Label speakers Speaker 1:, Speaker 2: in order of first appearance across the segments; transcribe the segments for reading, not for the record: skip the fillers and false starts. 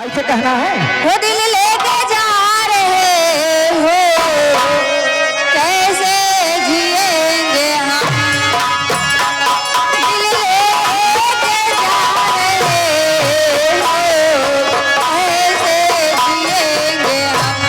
Speaker 1: ऐसे कहना है।
Speaker 2: वो दिल लेके जा रहे हो, कैसे जिएंगे हम। दिल लेके जा रहे हो, कैसे जिएंगे हम।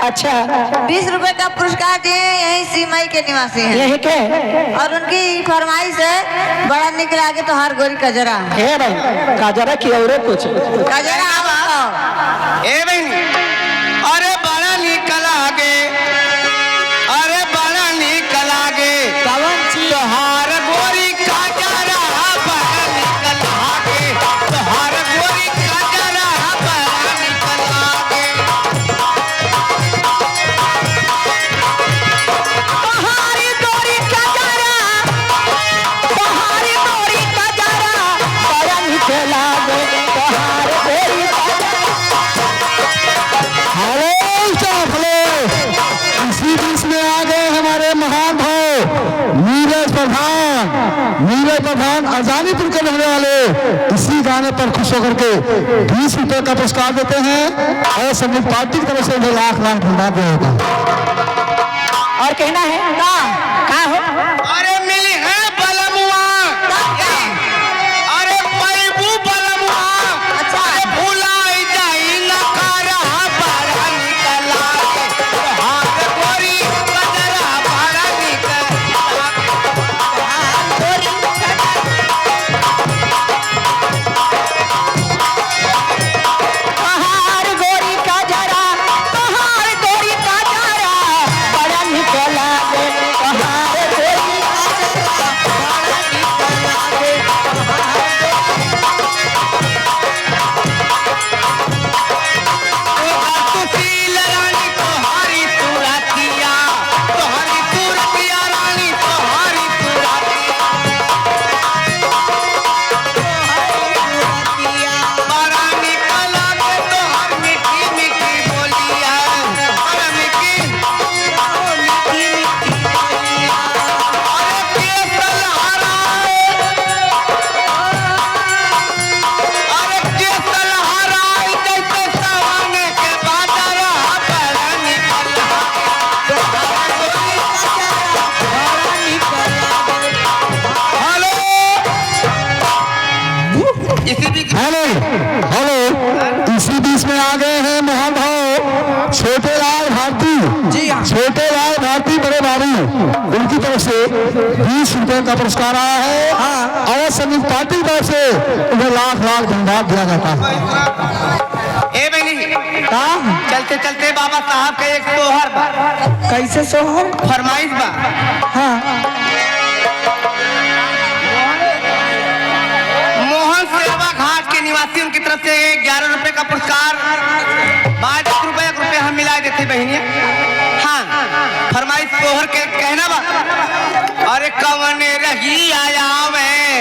Speaker 1: अच्छा
Speaker 2: 20 रुपए का पुरस्कार दिए, यही सीमाई के निवासी हैं।
Speaker 1: यही के
Speaker 2: और उनकी फरमाइश है बड़ा निक लागे तो हर गोरी कजरा
Speaker 1: है भाई। कजरा की और कुछ
Speaker 2: कजरा
Speaker 3: ए बहनी, अरे बड़ा निक लागे, अरे बड़ा निक लागे
Speaker 1: कवन चीज
Speaker 3: तोहार गोरी कजरा बड़ा निक लागे, तोहार गोरी कजरा बड़ा निक लागे।
Speaker 1: तोहारी गोरी कजरा, तोहारी गोरी कजरा बड़ा निक लागे, तोहार गोरी
Speaker 4: इसी बीच में आ गए हमारे महान भाव नीरज प्रधान अजानीपुर के रहने वाले। इसी गाने पर खुश होकर के 20 रुपए का पुरस्कार देते हैं और सभी पार्टी की तरफ से उन्हें लाख लाख धन्यवाद देगा।
Speaker 1: और कहना है का हो।
Speaker 3: अरे मिली है बलमुआ, अरे पैबू बलमुआ, अरे भुलाई जाई न करा बड़ा निक लागे, तोहार गोरी कजरा बड़ा निक
Speaker 1: तोहार गोरी कजरा, तोहार गोरी कजरा बड़ा निक लागे, तोहार गोरी
Speaker 4: उनकी तरफ से 20 रुपए का पुरस्कार आया है। और सभी पार्टी की तरफ से उन्हें लाख लाख धन्यवाद दिया जाता है।
Speaker 3: ए बहनी चलते चलते बाबा साहब के एक सोहर बा,
Speaker 1: कैसे सोहर?
Speaker 3: फरमाइश बा।
Speaker 1: हाँ
Speaker 3: मोहन सेवा घाट के निवासी उनकी तरफ से 11 रुपए का पुरस्कार, 12 रुपए 1 रुपए हम मिला देते बहनिया। हाँ फरमाइश सोहर के कहना बा, अरे कवन रही आया मैं